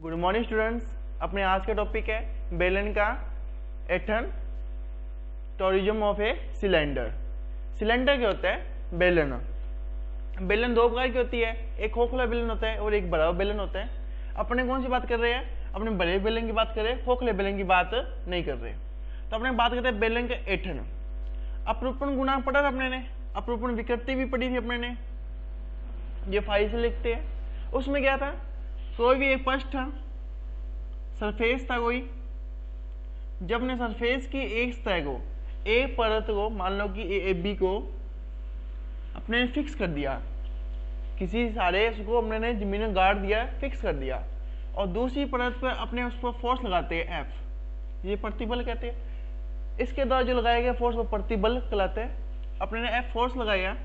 Good morning students. अपने आज का टॉपिक है बेलन का एथन टोरिज्म ऑफ ए सिलेंडर। सिलेंडर क्या होता है? बेलन। बेलन दो प्रकार की होती है, एक खोखला बेलन होता है और एक बड़ा बेलन होता है। अपने कौन सी बात कर रहे हैं? अपने बड़े बेलन की बात कर रहे हैं, खोखले बेलन की बात नहीं कर रहे। तो अपने बात करते हैं बेलन का एथन। अपरूपण गुणांक पढ़ा था अपने ने, अपरूपण विकृति भी पढ़ी थी अपने ने, ये फाइल से लिखते हैं। उसमें क्या था? कोई भी एक पृष्ठ था, सरफेस था कोई। जब ने सरफेस की एक सतह को, एक परत को, मान लो कि ए बी को अपने फिक्स कर दिया, किसी सारे उसको अपने ने जमीन में गाड़ दिया, फिक्स कर दिया, और दूसरी परत पर अपने उस पर फोर्स लगाते हैं एफ, ये प्रतिबल कहते हैं। इसके द्वारा जो लगाया गया फोर्स को प्रतिबल कहलाता है। अपने ने एफ फोर्स लगाया,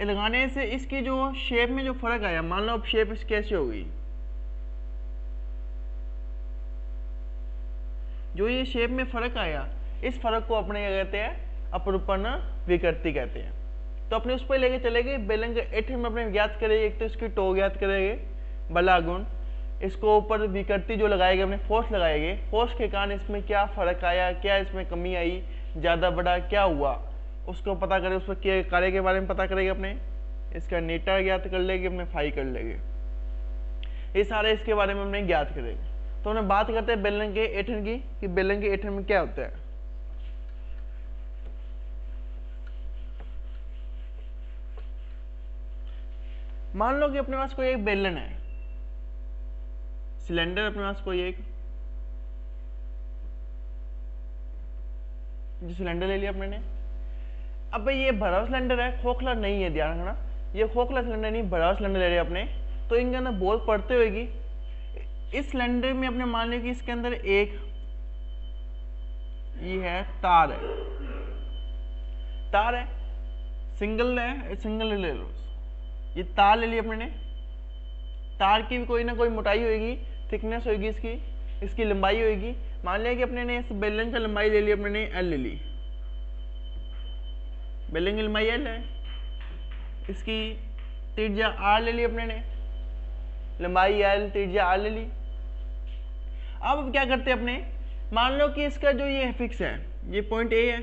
लगाने से इसकी जो शेप में जो फर्क आया, मान लो अब शेप इसकी कैसी हो गई, जो ये शेप में फर्क आया, इस फर्क को अपने क्या कहते हैं? अपरूपण विकृति कहते हैं। तो अपने उस पर लेके चलेंगे बेलन के एथन में अपने ज्ञात करेंगे। एक तो इसकी टो ज्ञात करेंगे, बला गुण, इसको ऊपर विकृति जो लगाएंगे, अपने फोर्स लगाएंगे, फोर्स के कारण इसमें क्या फर्क आया, क्या इसमें कमी आई, ज्यादा बड़ा क्या हुआ, उसको पता करें, उस पर कार्य के बारे में पता करेंगे। अपने इसका नेटा ज्ञात कर लेंगे, अपने फाई कर लेंगे, ये सारे इसके बारे में अपने ज्ञात करेंगे। तो हमने बात करते हैं बेलन के एथन की, कि बेलन के एथन में क्या होता है। मान लो कि अपने पास कोई एक बेलन है, सिलेंडर अपने पास कोई एक, जो सिलेंडर ले लिया अपने ने। अब भाई ये भरा सिलेंडर है, खोखला नहीं है, ध्यान रखना, ये खोखला सिलेंडर नहीं, भरा सिलेंडर ले रहे अपने। तो इनके अंदर बॉल पड़ते होगी। इस सिलेंडर में अपने मान लें कि इसके अंदर एक ये है तार है, तार है, सिंगल है, सिंगल ले लो, ये तार ले ली अपने ने। तार की भी कोई ना कोई मोटाई होगी, थिकनेस होगी, इसकी लंबाई होगी। मान लिया कि अपने ने इस बेलन का लंबाई ले ली, अपने ने एल ले ली, बेलन की लंबाई एल है, इसकी त्रिज्या आर ले ली अपने ने, लंबाई एल, त्रिज्या आर ले ली। अब क्या करते हैं अपने, मान लो कि इसका जो ये फिक्स है, ये पॉइंट ए है,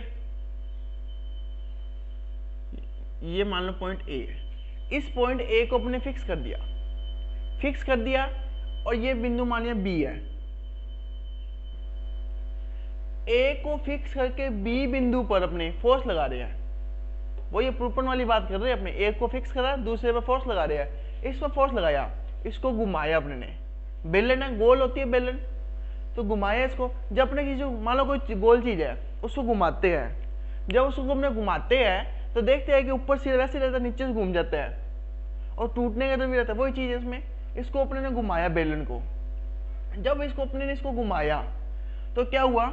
ये मान लो पॉइंट ए है। इस पॉइंट ए को अपने फिक्स कर दिया, फिक्स कर दिया, और ये बिंदु मान लिया बी है। ए को फिक्स करके बी बिंदु पर अपने फोर्स लगा रहे हैं, वो ये प्रूपन वाली बात कर रहे हैं। अपने ए को फिक्स करा, दूसरे पर फोर्स लगा रहे हैं, इस पर फोर्स लगाया, इसको घुमाया अपने ने। बेलन है, गोल होती है बेलन, तो घुमाया इसको। जब अपने की जो मान लो कोई गोल चीज है, उसको घुमाते हैं, जब उसको अपने घुमाते हैं तो देखते हैं कि ऊपर से वैसे रहता है, नीचे से घूम जाता है, और टूटने का डर भी रहता है। वही चीज है इसमें, इसको अपने ने घुमाया बेलन को। जब इसको अपने ने इसको घुमाया तो क्या हुआ,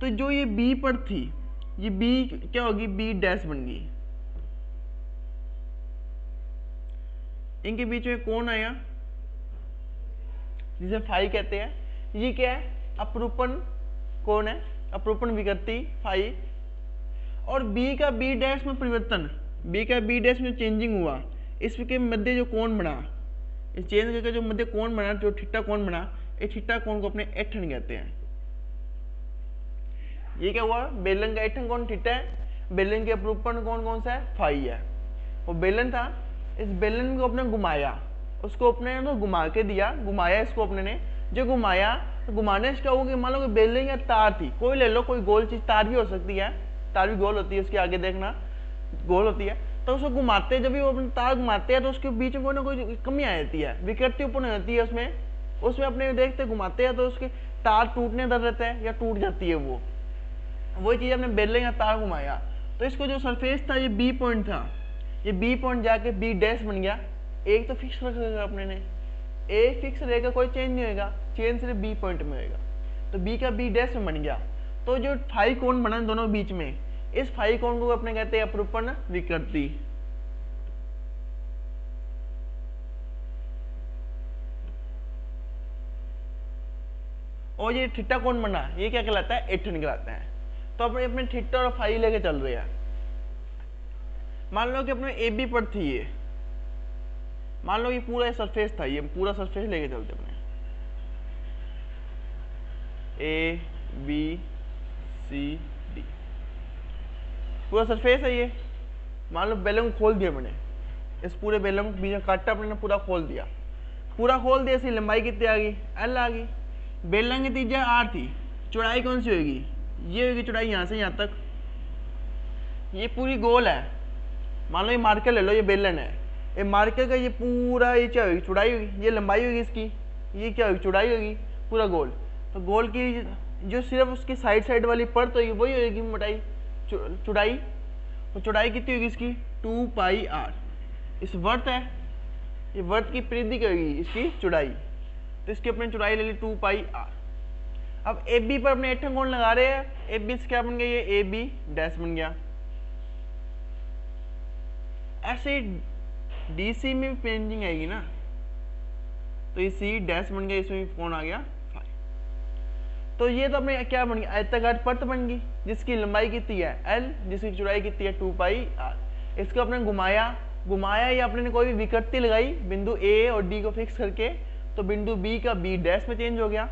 तो जो ये बी पर थी, ये बी क्या होगी, बी डैश बन गई, इनके बीच में कौन आया, जिसे फाई कहते हैं। ये क्या है? अपरूपण कौन है? अपरूपण विकृति फाई। और बी का बी डैश में परिवर्तन, बी का बी डैश में चेंजिंग हुआ, इसके मध्य जो कोण बना, इस चेंज करके जो मध्य कोण बना, जो थीटा कोण बना, इस थीटा कोण को अपने एथन कहते हैं। ये क्या हुआ? बेलन का एथन कोण थीटा है, बेलन के अपरूपण कोण कौन सा है? फाई है। वो बेलन था, इस बेलन को अपने घुमाया, उसको अपने तो घुमा के दिया, घुमाया इसको अपने ने। जो घुमाया, तो घुमाने से क्या होगा, मान लो कि बेलन या तार थी, कोई ले लो, कोई गोल चीज, तार भी हो सकती है, तार भी गोल होती है, उसके आगे देखना गोल होती है। तो उसको घुमाते, जब भी वो अपने तार घुमाते हैं, तो उसके बीच में कोई ना कोई कमी आ जाती है, विकृति उत्पन्न हो जाती है उसमें अपने देखते घुमाते हैं, तो उसके तार टूटने डर रहता है या टूट जाती है। वही चीज अपने बेलन या तार घुमाया, तो इसको जो सरफेस था, ये बी पॉइंट था, ये बी पॉइंट जाके बी डैश बन गया। एक तो फिक्स रखेगा अपने ने, ए फिक्स रहेगा, कोई चेंज नहीं होगा, चेंज सिर्फ बी पॉइंट में होगा, तो बी का बी डैश में बन गया। तो जो फाई कोण बना दोनों बीच में, इस फाई कोण को अपने कहते हैं अपरूपण विकृति। और ये थीटा कोण बना, ये क्या कहलाता है? एथन कहलाता है। तो अपने थीटा और फाई लेके चल रहे हैं। मान लो कि अपने ए बी पर थी ये, मान लो ये पूरा सरफेस था, ये पूरा सरफेस लेके चलते अपने, ए बी सी डी, पूरा सरफेस है ये। मान लो बेलन को खोल दिया मैंने, इस पूरे बेलन को बीच काटा मैंने, पूरा खोल दिया, पूरा खोल दिया। इसकी लंबाई कितनी आ गई, एल आ गई। बेलन की त्रिज्या आर थी, चौड़ाई कौन सी होगी, ये होगी चौड़ाई यहाँ से यहाँ तक। ये पूरी गोल है, मान लो ये मार्कर ले लो, ये बेलन है, ये मार्कर का ये पूरा, ये क्या होगी, चौड़ाई होगी, ये लंबाई होगी इसकी, ये क्या होगी, चौड़ाई होगी, पूरा गोल। तो गोल की जो सिर्फ उसकी साइड साइड वाली परत होगी वही होगी मोटाई, चौड़ाई। तो चौड़ाई कितनी होगी इसकी, 2 पाई आर। इस वर्त है, ये वर्त की परिधि क्या होगी, इसकी चौड़ाई, तो इसकी अपने चौड़ाई ले ली 2 पाई आर। अब ए बी पर अपने एठन कोण लगा रहे हैं, ए बी से क्या बन गया, ये ए बी डैश बन गया। ऐसे डीसी में भी पेंजिंग आएगी ना, तो ये सी डैश बन गया, इसमें भी कौन आ गया, फाई। तो ये तो अपने क्या बन गया, आयताकार परत बन गई जिसकी लंबाई कितनी है एल, जिसकी चौड़ाई कितनी है 2 पाई आर। इसको अपने घुमाया या अपने ने कोई भी विकृति लगाई बिंदु ए और डी को फिक्स करके, तो बिंदु बी का बी डैश में चेंज हो गया,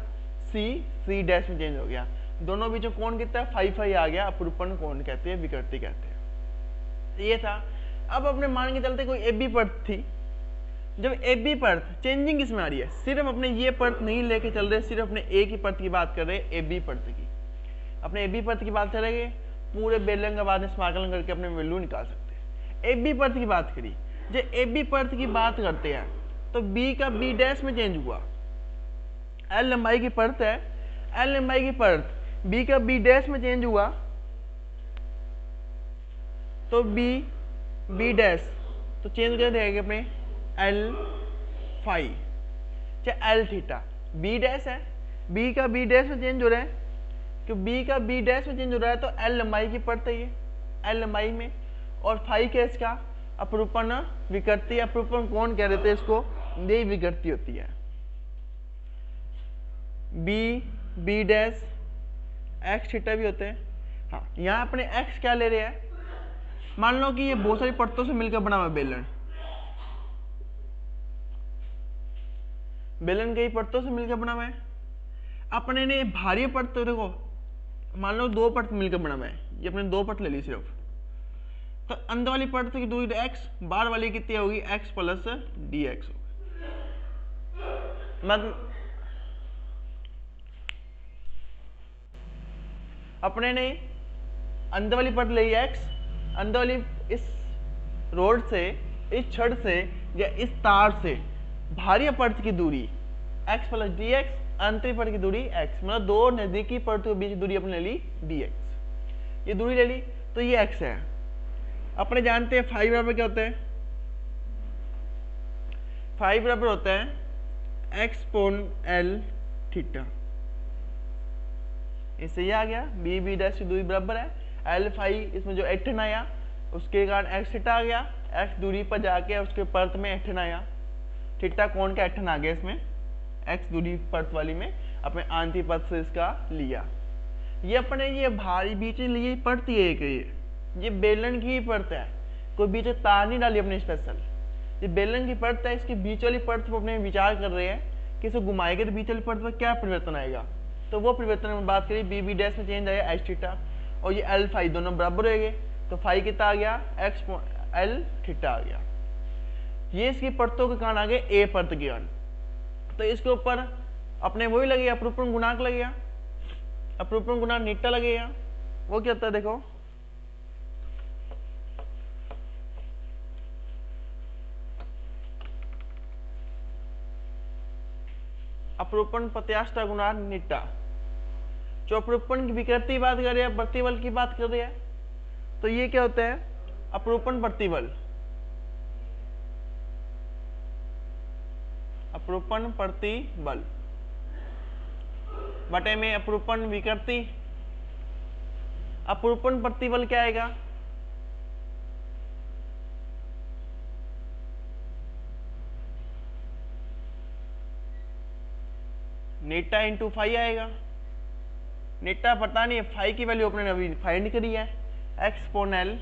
सी डैश में चेंज हो गया, दोनों बीचों कोण कितना है, फाई फाई आ गया, अपरूपण कोण कहते हैं, विकृति कहते हैं। ये था। अब अपने मान के चलते कोई ए बी परत थी, जब ए बी परत चेंजिंग किसमें आ रही है, सिर्फ अपने ये परत नहीं लेके चल रहे, सिर्फ अपने ए की परत की बात कर रहे हैं, ए बी परत की, अपने ए बी परत की बात करेंगे, पूरे बेलन का बाद में समाकलन करके अपने वैल्यू निकाल सकते हैं। ए बी परत की बात करी, जब ए बी परत की बात करते हैं तो बी का बी डैश में चेंज हुआ, एल लंबाई की परत है, एल लंबाई की परत बी का बी डैश में चेंज हुआ, तो बी डैश तो चेंज कर देगा अपने एल फाई, चाहे एल थीटा। बी डैश है, बी का बी डैश में चेंज हो रहा है, क्योंकि बी का बी डैश में चेंज हो रहा है, तो एल लंबाई की परत है ये, एल लंबाई में, और फाई क्या है इसका, अपरूपण विकृति, अपरूपण कोण कह देते हैं इसको, यही विकृति होती है। बी डैश एक्स थीटा भी होते हैं। हाँ, यहाँ अपने एक्स क्या ले रहे हैं, मान लो कि ये बहुत सारी परतों से मिलकर बना हुआ बेलन, कई परतों से मिलकर बना हुआ है। अपने ने भारी परत, तो देखो मान लो 2 परत मिलकर बना हुआ है, ये अपने 2 परत ले ली सिर्फ, तो अंदर वाली परत की दूरी एक्स, बाहर वाली कितनी होगी, एक्स प्लस डी एक्स होगी। मतलब अपने ने अंदर वाली परत ली एक्स, अंदर वाली इस रोड से, इस छड़ से या इस तार से बाहरी परत की दूरी x प्लस डी एक्स, आंतरिक परत की दूरी x, मतलब 2 नजदीकी परतों के बीच दूरी अपने ले ली dx, ये दूरी ले ली, तो ये x है। अपने जानते हैं फाई बराबर क्या होता है, फाई बराबर होता है x पोन एल थीटा, इससे ये आ गया, बी डैश की दूरी बराबर है एल फाई, इसमें जो एठन आया उसके कारण एक्स थीटा आ गया, एक्स दूरी पर जाके उसके परत में एठन आया, थीटा कोण का एठन आ गया, इसमें एक्स दूरी परत वाली में अपने आंतरिक परत से इसका लिया। ये अपने ये भारी बीच में लिए परत ये बेलन की परत है, कोई बीच में तार नहीं डाली अपने स्पेशल, ये बेलन की परत है, इसके बीच वाली परत पर अपने विचार कर रहे हैं कि इसे घुमाएंगे तो बीच वाली परत पर क्या परिवर्तन आएगा, तो वो परिवर्तन में बात करी, बी डैश में चेंज आया एच थीटा, और ये एल फाई दोनों बराबर हो गए, तो फाई कितना आ गया, एक्स एल थीटा आ गया। ये इसकी परतों के कारण आ गए ए परत के कारण, तो इसके ऊपर अपने वही लगेगा, अपरूपण गुणांक लगेगा, अपरूपण गुणांक नीटा लगेगा, वो क्या होता है देखो, अपरूपण प्रत्यास्थ गुणांक नीटा। जो अपरूपण की विकृति की बात कर रहे हैं, प्रतिबल की बात कर रहे हैं, तो ये क्या होता है, अपरूपण प्रतिबल, अपरूपण प्रतिबल बटे में अपरूपण विकृति। अपरूपण प्रतिबल क्या आएगा, नीटा इंटू फाई आएगा, नीटा पता नहीं, फाई की वैल्यू अपने अभी फाइंड करी है, एक्सपोनेल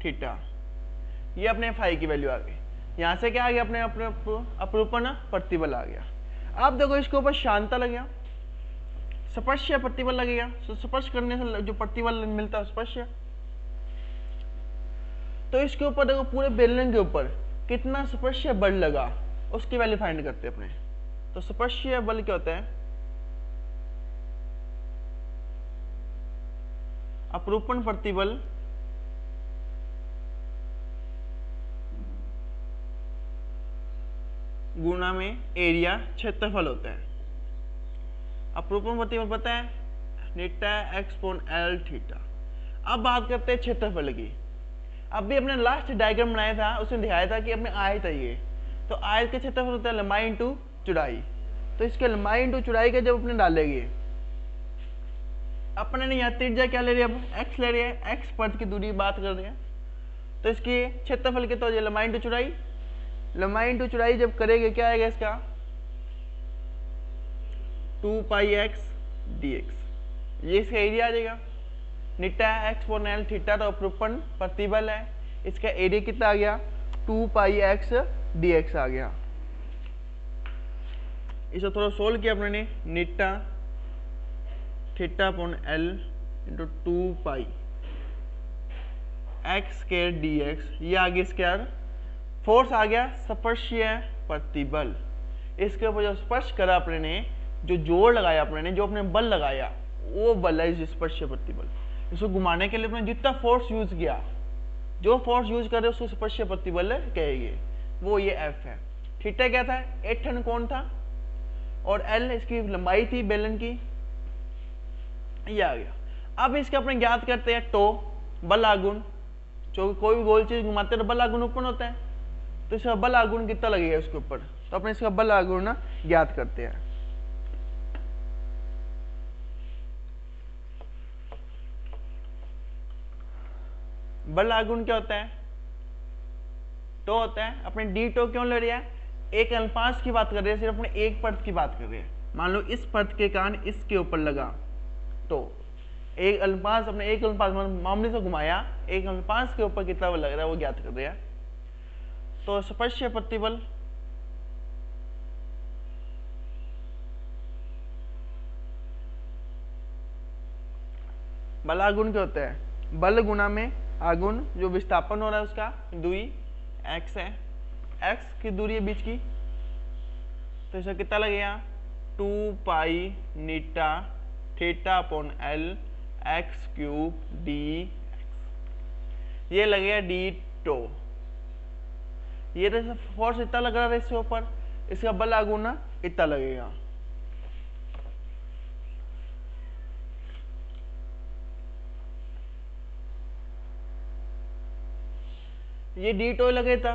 थीटा, ये अपने फाई की वैल्यू आ गई। यहां से क्या आ गया, अपने अपरूपण प्रतिबल आ गया। अब देखो इसके ऊपर शांता लग गया, स्पर्श प्रतिबल लगेगा, तो स्पर्श करने से जो प्रतिबल मिलता है स्पर्श। तो इसके ऊपर देखो पूरे बेलन के ऊपर कितना स्पर्श बल लगा उसकी वैल्यू फाइंड करते हैं अपने। तो स्पर्श बल क्या होता है, अपरूपण प्रतिबल गुणा में एरिया क्षेत्रफल होता है। अपरूपण प्रतिबल पता है नीटा एक्स अपॉन एल थीटा। अब बात करते हैं क्षेत्रफल की। अब भी अपने लास्ट डायग्राम बनाया था उसमें दिखाया था कि अपने आयत है ये, तो आयत का क्षेत्रफल होता है लंबाई इंटू चौड़ाई। तो इसके लंबाई इंटू चौड़ाई का जब अपने डालेंगे, अपने ने यहाँ त्रिज्या क्या ले रही है, अब एक्स ले रही है, एक्स पर्थ की दूरी बात कर रहे हैं। तो इसकी क्षेत्रफल के तो लंबाई इंटू चौड़ाई, लंबाई इंटू चौड़ाई जब करेंगे क्या आएगा इसका 2 पाई एक्स डी एक्स। ये इसका एरिया आ जाएगा। नीटा एक्स अपॉन एल थीटा तो अपरूपण प्रतिबल है, इसका एरिया कितना आ गया 2 पाई एक्स डी एक्स आ गया। इसे थोड़ा सोल्व किया अपने ने, नीटा थीटा अपॉन एल इंटू 2 पाई एक्स स्क्वायर डी एक्स, ये आ गया स्क्वायर। फोर्स आ गया स्पर्शीय प्रतिबल। इसके ऊपर जो स्पर्श करा अपने ने, जो जोर लगाया अपने ने, जो अपने बल लगाया वो बल है स्पर्शीय प्रतिबल। इसको घुमाने के लिए अपने जितना फोर्स यूज किया, जो फोर्स यूज कर रहे उसको स्पर्शीय प्रतिबल कहेंगे, वो ये एफ है। थीटा क्या था 8 टन कोण था और एल इसकी लंबाई थी बेलन की, ये आ गया। अब इसके अपने ज्ञात करते हैं टो बल आगुण, जो कोई भी गोल चीज घुमाते हैं तो बल आगुण उत्पन्न होता है। तो इसका बल आगुण कितना लगेगा उसके ऊपर, तो अपने इसका बल आगुण ना ज्ञात करते हैं। बल आगुण क्या होता है, टो होता है। अपने डी टो क्यों ले रहे हैं, एक अल्पांश की बात कर रहे हैं, सिर्फ अपने एक पर्थ की बात कर रहे हैं। मान लो इस पर्थ के कारण इसके ऊपर लगा तो एक अल्पांश, अपने एक अल्पांश मामले से घुमाया, एक अल्पांश के ऊपर कितना बल लग रहा है वो ज्ञात कर रहे हैं। तो स्पर्शीय प्रतिबल बल आगुण क्या होता है, बल गुणा में आगुण, जो विस्थापन हो रहा है उसका दूरी x है, x की दूरी है बीच की, तो इसका कितना लगेगा 2 pi eta theta upon L x cube d, ये लगेगा डी टो। ये तो फोर्स इतना लग रहा है इसके ऊपर, इसका बल आगुना इतना लगेगा। ये डी टो लगे था।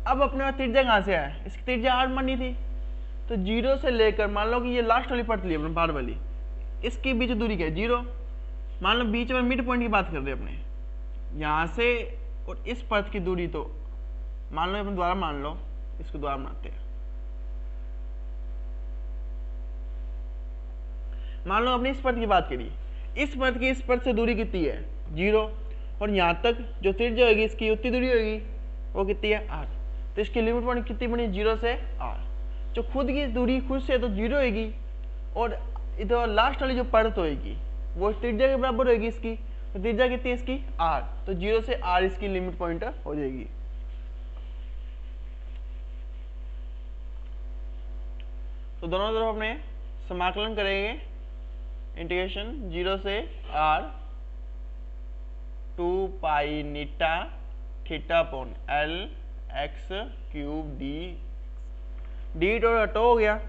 अब अपने पास त्रिज्या कहां से आया, इसकी त्रिज्या 8 मानी थी, तो 0 से लेकर मान लो कि ये लास्ट वाली पर्थ ली अपने बाहर वाली, इसकी बीच दूरी क्या है 0। मान लो बीच में मिड पॉइंट की बात कर रहे हैं अपने, यहां से और इस पर्थ की दूरी, तो मान लो अपने द्वारा मान लो, इसको द्वारा मानते हैं। मान लो अपने इस पर्थ की बात करी, इस पर्थ की इस पर्थ से दूरी कितनी है 0, और यहां तक जो त्रिज्या होगी इसकी उतनी दूरी होगी, वो कितनी है 8। तो इसकी लिमिट पॉइंट कितनी बनी 0 से 8। जो खुद की दूरी खुद से तो 0 होगी, और इधर लास्ट वाली जो पर्थ होगी वो त्रिज्या के बराबर होगी इसकी, तो त्रिज्या कितनी है इसकी 8, तो 0 से 8 इसकी लिमिट पॉइंट हो जाएगी। तो दोनों तरफ अपने समाकलन करेंगे, इंटीग्रेशन 0 से r 2 pi eta theta upon L x cube d टो हो गया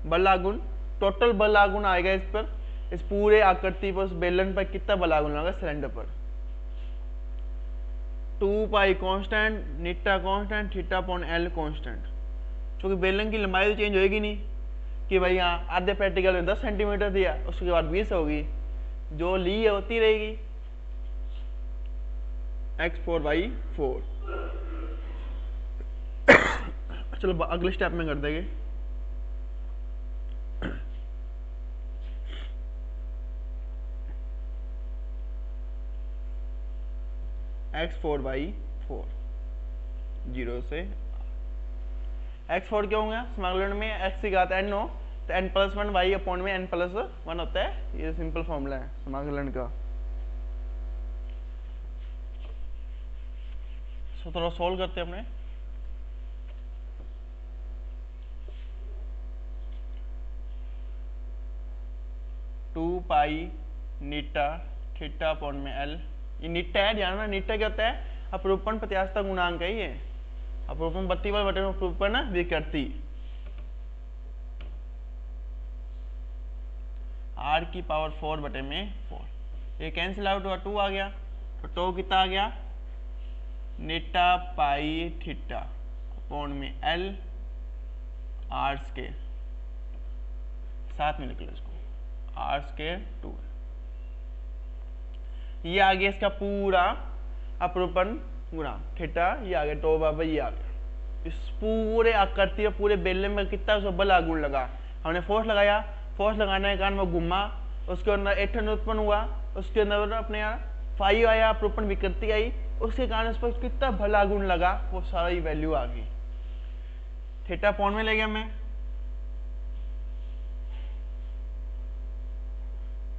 बल आगुण। टोटल बल आगुण आएगा इस पर, इस पूरे आकृति पर, उस बेलन पर कितना बल आगुण आएगा सिलेंडर पर, 2 pi constant, eta constant, theta upon l constant. क्योंकि बेलन की लंबाई तो चेंज होएगी नहीं कि भाई यहाँ आधे प्रैक्टिकल में 10 सेंटीमीटर दिया, उसके बाद 20 होगी, जो ली है होती रहेगी x4/4। चलो अगले स्टेप में कर देंगे। x4/4 0 से x4 क्या होगा समाकलन में x की घात n हो, तो n+1 वाई अपॉन में n+1 होता है। ये सिंपल फॉर्मूला है समाकलन का। तो थोड़ा सॉल्व करते हैं अपने। Two pi eta theta upon में एल। ये नीटा है, ध्यान में नीटा क्या होता है? अपरूपण प्रत्यास्थता गुणांक है। ये अपरूपण प्रतिबल बटे अपरूपण विकृति r की पावर 4 बटे में 4। ये कैंसिल आउट हुआ, 2 आ गया, तो टो कितना आ गया? नीटा पाई थीटा अपॉन में एल आर स्केयर, साथ में निकलो इसको, आर स्केयर 2। ये आ गया इसका पूरा अपरूपण गुणांक थीटा, ये आ गया टो बाबा, ये आ गया। इस पूरे आकृति में पूरे बेलन में कितना उसको बल आगुण लगा, हमने फोर्स लगाया, फोर्स लगाने के कारण वो घुमा, उसके अंदर एटन उत्पन्न हुआ, उसके अंदर अपने यहाँ फाइव आया, अपरूपण विकृति आई, उसके कारण उस पर कितना बल आगुण लगा, वो सारा ही वैल्यू आ गई। थीटा पॉइंट में ले गया मैं,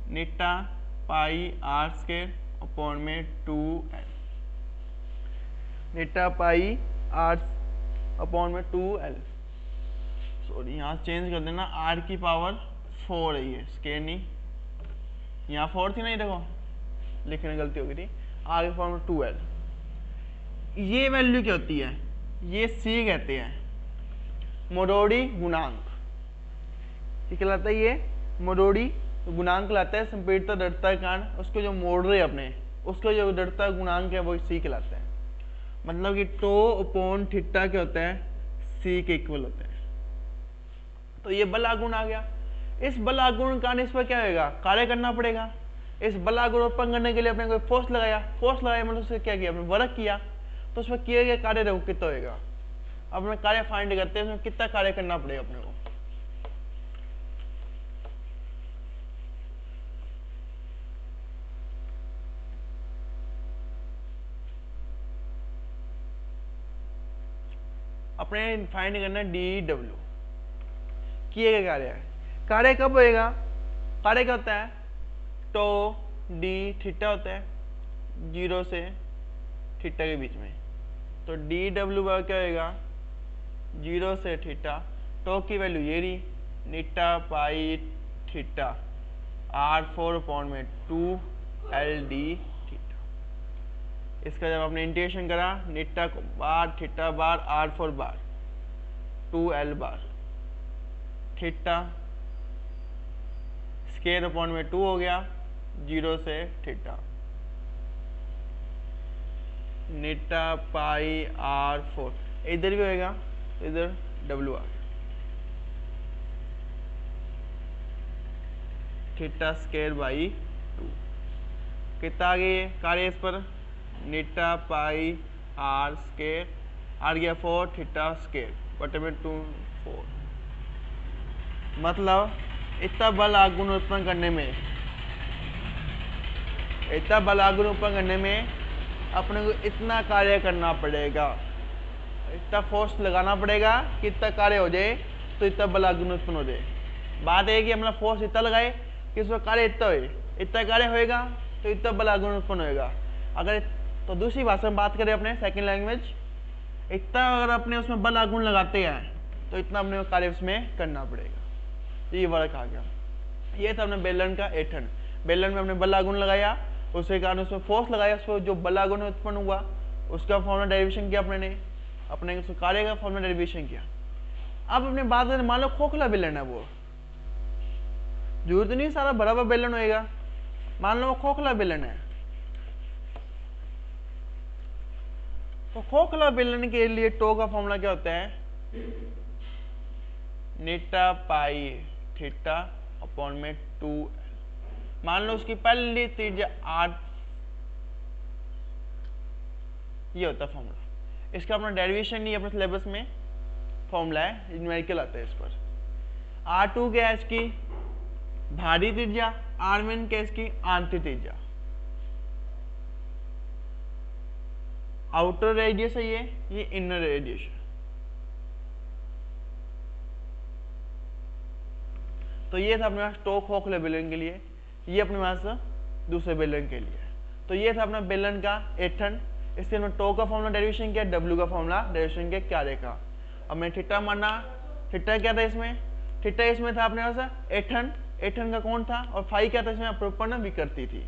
नीटा पाई आर स्क्वायर अपॉन में 2l, Neeta pi are upon में 2l, सॉरी यहाँ चेंज कर देना, r की पावर 4 है ये, स्क्वायर नहीं, यहाँ 4 थी नहीं, देखो लिखने में गलती हो गई थी, r की पावर में 2l। ये वैल्यू क्या होती है? ये c कहते हैं, मोरोडी गुणांक। ये क्या कहलाता है? ये मोरोडी गुणांक लाता है, संपीड़ित दृढ़ता के कारण उसको जो मोड़ रहे अपने, उसको जो दृढ़ता गुणांक है वो सी कहलाता है। मतलब कि टो अपॉन थीटा क्या होता है? सी के इक्वल होता है। तो ये बल आगुण आ गया। इस बल आगुण कारण इस पर क्या होगा? कार्य करना पड़ेगा। इस बल आगुण उत्पन्न करने के लिए अपने कोई फोर्स लगाया, फोर्स लगाया मतलब उससे क्या किया? अपने वर्क किया, तो उस पर किए गए कार्य देखो कितना होगा। अब मैं कार्य फाइंड करते हैं, उसमें कितना कार्य करना पड़ेगा अपने को। अपने फाइंड करना है डी डब्ल्यू, किए गए कार्य है। कार्य कब होएगा? कार्य क्या होता है? टो डी थीटा होता है, 0 से थीटा के बीच में। तो डी डब्ल्यू क्या होएगा? 0 से थीटा, टो की वैल्यू ये रही, नीटा पाई थीटा r4 अपॉन में 2l d थीटा। इसका जब आपने इंटीग्रेशन करा, नीटा बार थीटा बार r4 बार 2l बार थीटा स्क्वायर अपॉन में 2 हो गया, 0 से थीटा, नीटा पाई r4, इधर भी होएगा, इधर w आ गया, थीटा स्क्वायर बाई 2। कितना आ गया कार्य इस पर? नीटा पाई आर स्क्वायर, आर गया 4 थीटा स्क्वायर बटे में 2 4। मतलब इतना बल आगुण उत्पन्न करने में, इतना बल आगुण उत्पन्न करने में अपने को इतना कार्य करना पड़ेगा, इतना फोर्स लगाना पड़ेगा कि इतना कार्य हो जाए, तो इतना बल आगुण उत्पन्न हो जाए। बात है कि अपना फोर्स इतना लगाए कि उसमें कार्य इतना हो, इतना कार्य होएगा तो इतना बल आगुण उत्पन्न होएगा। अगर तो दूसरी भाषा में बात करें अपने सेकंड लैंग्वेज, इतना अगर अपने उसमें बल आगुण लगाते हैं तो इतना अपने कार्य उसमें करना पड़ेगा। तो ये वर्क आ गया। ये था अपने बेलन का ऐंठन। बेलन में हमने बल आगुण लगाया, उसके कारण उसमें फोर्स लगाया, उसको जो बल आगुण उत्पन्न हुआ उसका फॉर्मूला डेरिवेशन किया अपने कार्य का फॉर्मूला डेरिवेशन किया। अब अपने बात करें, मान लो खोखला बेलन है, वो जरूरत नहीं सारा भरा हुआ बेलन होएगा, मान लो वो खोखला बेलन है, तो खोखला बेलन के लिए टो का फॉर्मूला क्या होता है? नीटा पाई थीटा अपॉन में 2l। मान लो उसकी पहली त्रिज्या 8, ये होता है फॉर्मूला। इसका अपना डेरिवेशन नहीं, अपने सिलेबस में फॉर्मूला है, न्यूमेरिकल आता है इस पर। R2 क्या है? इसकी भारी त्रिज्या, R1 क्या है? इसकी आंतरिक त्रिज्या, आउटर रेडियस है ये इनर रेडियस। तो ये था अपने पास स्टोक होकले बेलन के लिए, ये अपने पास दूसरे बेलन के लिए। तो ये था अपना बेलन का एथन। इसके हमने टो का फॉर्मूला डेरिवेशन किया, डब्ल्यू का फॉर्मूला डेरिवेशन किया, क्या देखा। अब मैं थीटा माना, थीटा क्या था इसमें, थीटा इसमें था अपने पास एथन, एथन का कौन था, और फाई क्या था इसमें अपरूपण विकृति थी।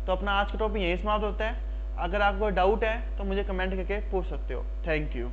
तो अपना आज का टॉपिक यही समाप्त होता है। अगर आपको डाउट है तो मुझे कमेंट करके पूछ सकते हो। Thank you.